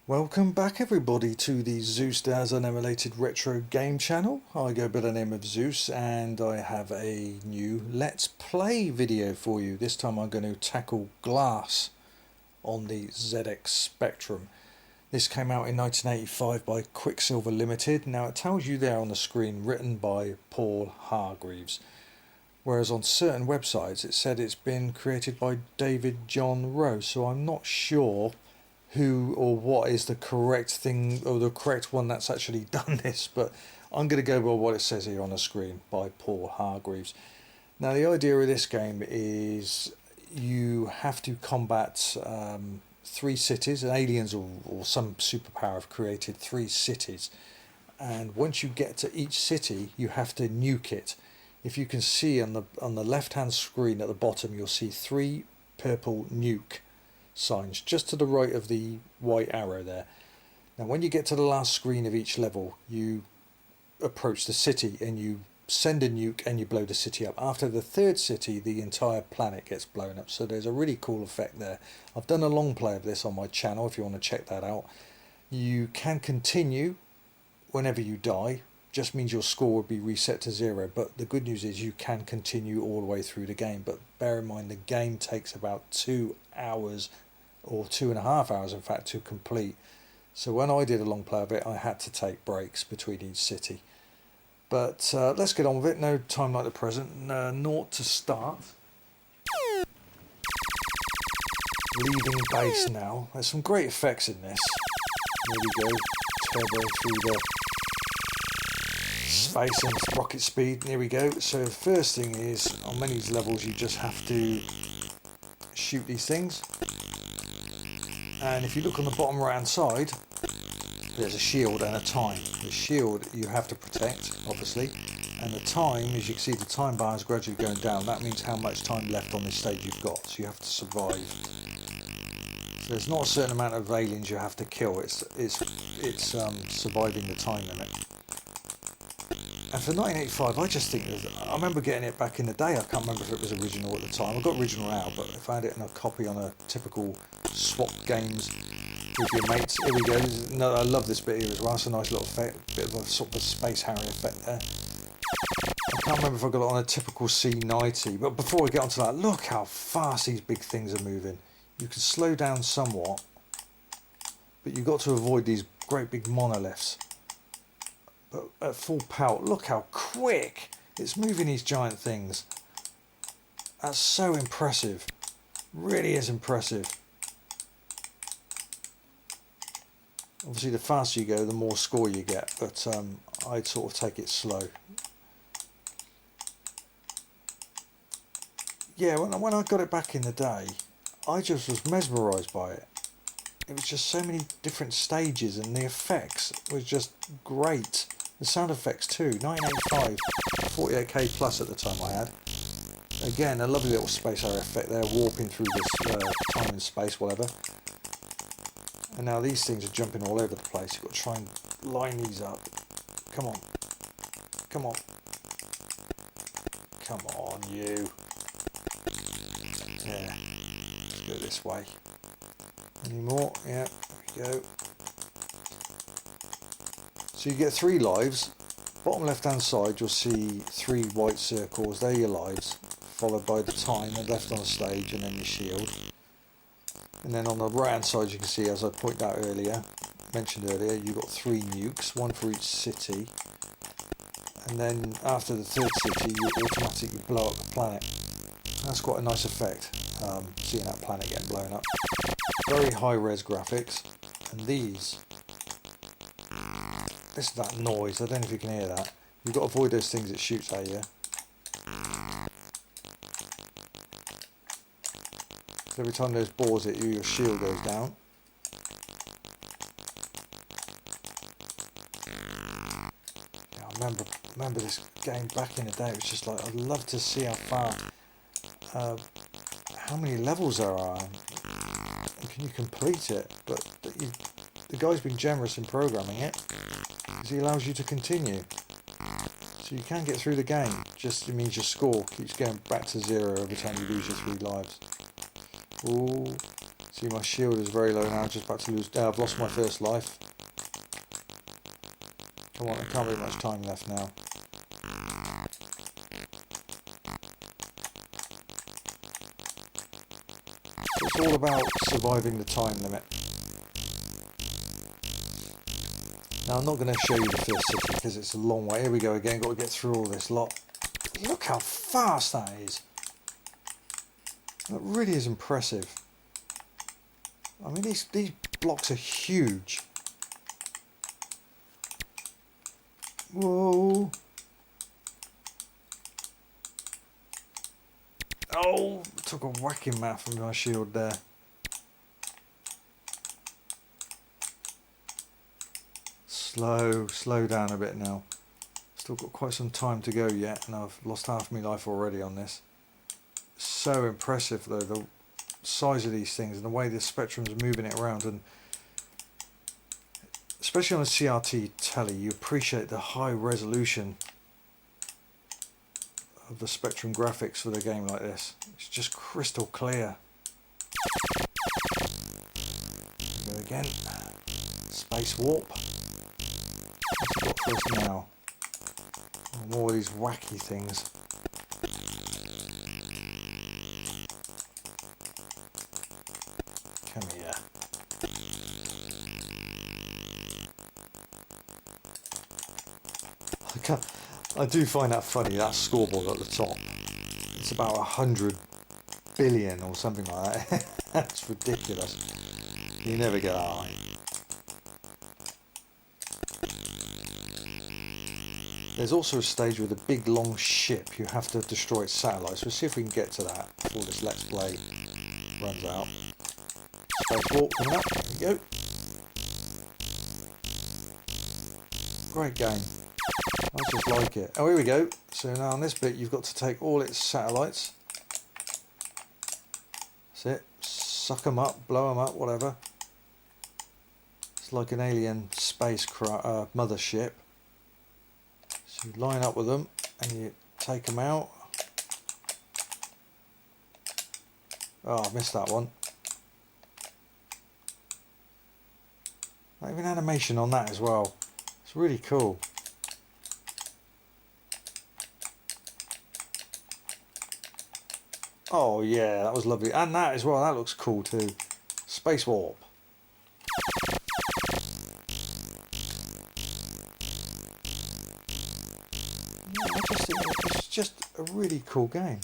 Welcome back everybody to the Zeusdaz Unemulated Retro Game channel. I go by the name of Zeus and I have a new Let's Play video for you. This time I'm going to tackle Glass on the ZX Spectrum. This came out in 1985 by Quicksilver Limited. Now it tells you there on the screen written by Paul Hargreaves. Whereas on certain websites it said it's been created by David John Rowe, so I'm not sure who or what is the correct thing or the correct one that's actually done this, but I'm going to go by what it says here on the screen by Paul Hargreaves. Now the idea of this game is you have to combat three cities, and aliens or some superpower have created three cities, and once you get to each city you have to nuke it. If you can see on the left hand screen at the bottom, you'll see three purple nuke signs just to the right of the white arrow there. Now when you get to the last screen of each level, you approach the city and you send a nuke and you blow the city up. After the third city, the entire planet gets blown up, so there's a really cool effect there. I've done a long play of this on my channel if you want to check that out. You can continue whenever you die, just means your score would be reset to 0, but the good news is you can continue all the way through the game. But bear in mind the game takes about 2 hours or 2.5 hours in fact to complete, so when I did a long play of it I had to take breaks between each city. But let's get on with it. No time like the present. Naught to start. Leaving base now. There's some great effects in this. There we go, turbo through the space and rocket speed. There we go. So the first thing is, on many of these levels you just have to shoot these things, and if you look on the bottom right hand side there's a shield and a time. The shield you have to protect obviously, and the time, as you can see the time bar is gradually going down. That means how much time left on this stage you've got, so you have to survive. So there's not a certain amount of aliens you have to kill, it's surviving the time limit. And for 1985, I just think I remember getting it back in the day. I can't remember if it was original at the time. I got original now, but if I had it in a copy on a typical swap games with your mates, here we go. No, I love this bit here as well. It's a nice little effect, bit of a sort of a Space Harrier effect there. I can't remember if I got it on a typical C90, but before we get onto that, look how fast these big things are moving. You can slow down somewhat, but you've got to avoid these great big monoliths. But at full power, look how quick it's moving these giant things. That's so impressive. Really is impressive. Obviously the faster you go the more score you get, but I'd sort of take it slow. Yeah, when I got it back in the day, I just was mesmerised by it. It was just so many different stages, and the effects was just great. The sound effects too. 1985, 48k plus at the time I had. Again, a lovely little Space Harrier effect there, warping through this time and space, whatever. And now these things are jumping all over the place. You've got to try and line these up. Come on. Come on. Come on, you. Yeah. Let's go this way. Any more? Yeah, there we go. So you get 3 lives. Bottom left hand side you'll see 3 white circles, they're your lives, followed by the time left on the stage and then your shield. And then on the right hand side you can see, as I pointed out earlier, mentioned earlier, you've got 3 nukes, 1 for each city. And then after the third city you automatically blow up the planet. That's quite a nice effect, seeing that planet getting blown up. Very high res graphics, and these, this is that noise, I don't know if you can hear that. You've got to avoid those things it shoots at you. So every time those balls hit you, your shield goes down. Yeah, I remember this game back in the day. It was just like, I'd love to see how far, how many levels there are, and can you complete it? But the guy's been generous in programming it, because he allows you to continue. So you can get through the game, just it means your score keeps going back to 0 every time you lose your 3 lives. Ooh, See, my shield is very low now, just about to lose. I've lost my first life. Come on, there can't be much time left now. So it's all about surviving the time limit. Now I'm not going to show you the first city because it's a long way. Here we go again, got to get through all this lot. Look how fast that is. That really is impressive. I mean, these blocks are huge. Whoa. Oh, took a whacking mat from my shield there. Slow down a bit now. Still got quite some time to go yet, and I've lost half my life already on this. So impressive though, the size of these things and the way the spectrum's moving it around, and especially on a CRT telly, you appreciate the high resolution of the spectrum graphics for the game like this. It's just crystal clear. Go again. Space warp. What's it got for us now? More of these wacky things. Come here. I do find that funny, that scoreboard at the top. It's about 100 billion or something like that. That's ridiculous. You never get that high. There's also a stage with a big long ship. You have to destroy its satellites. We'll see if we can get to that before this Let's Play runs out. Space warp coming up. There we go. Great game. I just like it. Oh, here we go. So now on this bit, you've got to take all its satellites. That's it. Suck them up, blow them up, whatever. It's like an alien space mothership. So you line up with them and you take them out. Oh, I missed that one. Not even animation on that as well. It's really cool. Oh yeah, that was lovely. And that as well, that looks cool too. Space warp. Yeah, I just think it's just a really cool game.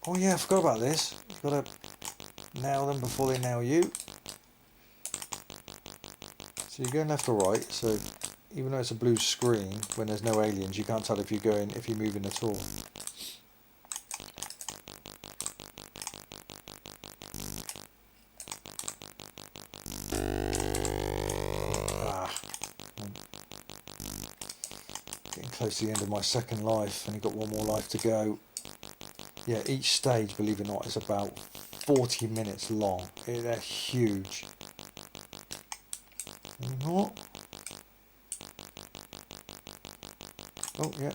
Oh yeah, I forgot about this. You've got to nail them before they nail you. So you're going left or right, so even though it's a blue screen, when there's no aliens, you can't tell if you're moving at all. Getting close to the end of my second life, and I've got one more life to go. Yeah, each stage, believe it or not, is about 40 minutes long. They're huge. What? Oh, yeah.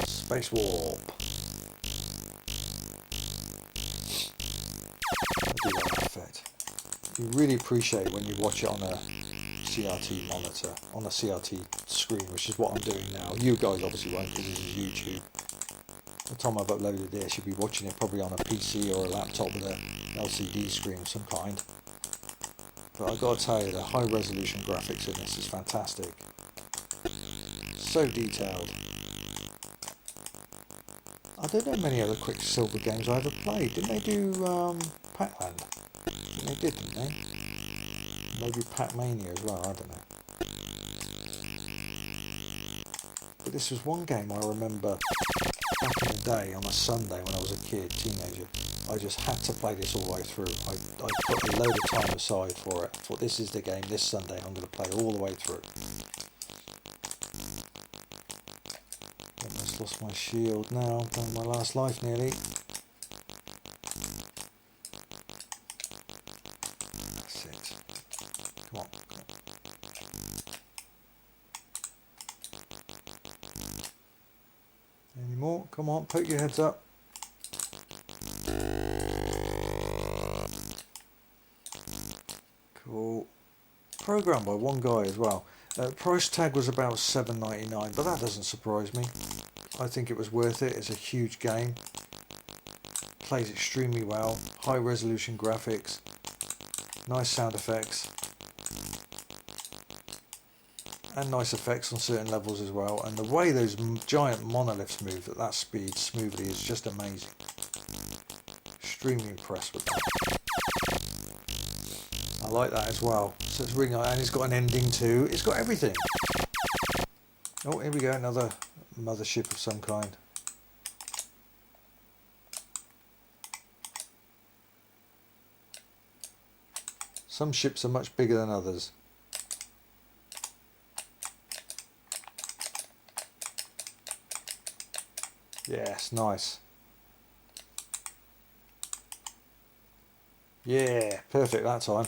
Space warp. I do like that effect. You really appreciate it when you watch it on a CRT monitor, on a CRT screen, which is what I'm doing now. You guys obviously won't because this is YouTube. By the time I've uploaded this, you'll be watching it probably on a PC or a laptop with a LCD screen of some kind. But I've got to tell you, the high resolution graphics in this is fantastic. So detailed. I don't know many other Quicksilver games I ever played. Didn't they do Pac-Man? I think they did, didn't they? Maybe Pac-Mania as well, I don't know. But this was one game I remember back in the day on a Sunday when I was a kid, teenager. I just had to play this all the way through. I put a load of time aside for it. I thought, this is the game this Sunday I'm going to play all the way through. Almost lost my shield now, down my last life nearly. come on, poke your heads up. Cool. Programmed by one guy as well. Price tag was about $7.99, but that doesn't surprise me. I think it was worth it. It's a huge game. Plays extremely well. High resolution graphics. Nice sound effects. And nice effects on certain levels as well. And the way those giant monoliths move at that speed smoothly is just amazing. Extremely impressed with that. I like that as well. So it's really nice, and it's got an ending too. It's got everything. Oh, here we go, another mothership of some kind. Some ships are much bigger than others. Yes, nice. Yeah, perfect that time.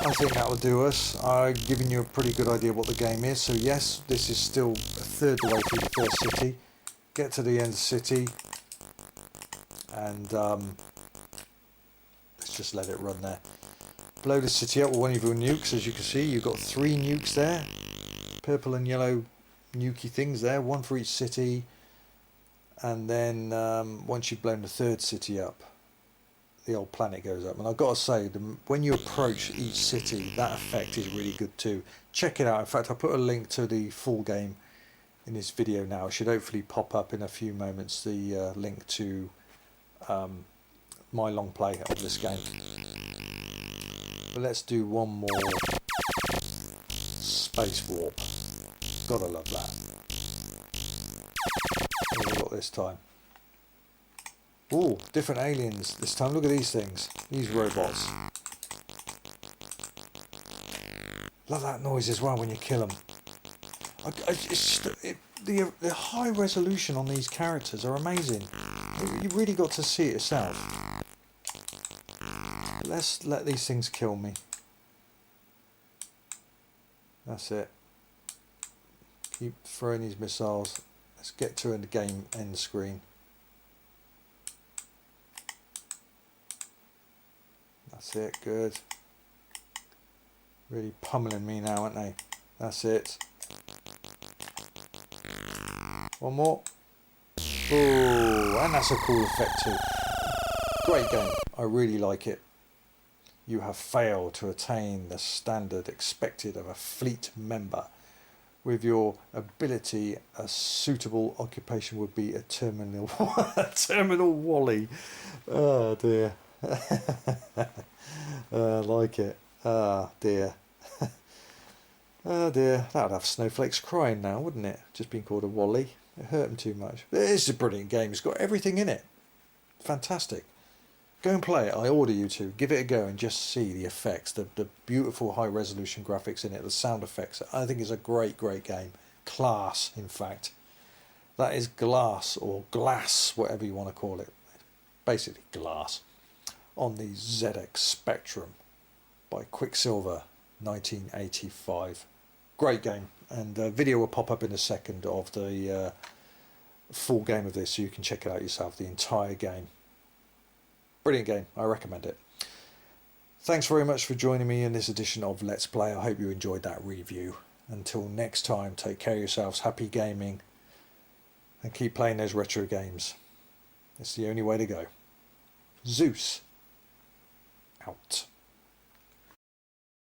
I think that will do us. I've given you a pretty good idea what the game is. So yes, this is still a third the way through the first city. Get to the end of the city. And let's just let it run there. Blow the city up with one of your nukes. As you can see, you've got 3 nukes there. Purple and yellow nukey things there. 1 for each city. And then once you've blown the 3rd city up, the old planet goes up. And I've got to say, when you approach each city, that effect is really good too. Check it out. In fact, I'll put a link to the full game in this video now. It should hopefully pop up in a few moments, the link to my long play of this game. But let's do one more space warp. Gotta love that. What have we got this time? Ooh, different aliens this time. Look at these things. These robots. Love that noise as well when you kill them. The high resolution on these characters are amazing. You really got to see it yourself. Let's let these things kill me. That's it. Keep throwing these missiles. Let's get to the game end screen. That's it, good. Really pummeling me now, aren't they? That's it. One more. Ooh, and that's a cool effect too. Great game. I really like it. You have failed to attain the standard expected of a fleet member. With your ability, a suitable occupation would be a terminal, a terminal Wally. Oh dear. I like it. Ah dear. Oh dear. That would have snowflakes crying now, wouldn't it? Just being called a Wally. It hurt them too much. But it's a brilliant game. It's got everything in it. Fantastic. Go and play it. I order you to. Give it a go and just see the effects. The beautiful high resolution graphics in it. The sound effects. I think it's a great, great game. Class, in fact. That is glass or glass, whatever you want to call it. Basically glass. On the ZX Spectrum by Quicksilver 1985. Great game. And a video will pop up in a second of the full game of this, so you can check it out yourself, the entire game. Brilliant game. I recommend it. Thanks very much for joining me in this edition of Let's Play. I hope you enjoyed that review. Until next time, take care of yourselves, happy gaming, and keep playing those retro games. It's the only way to go. Zeus out.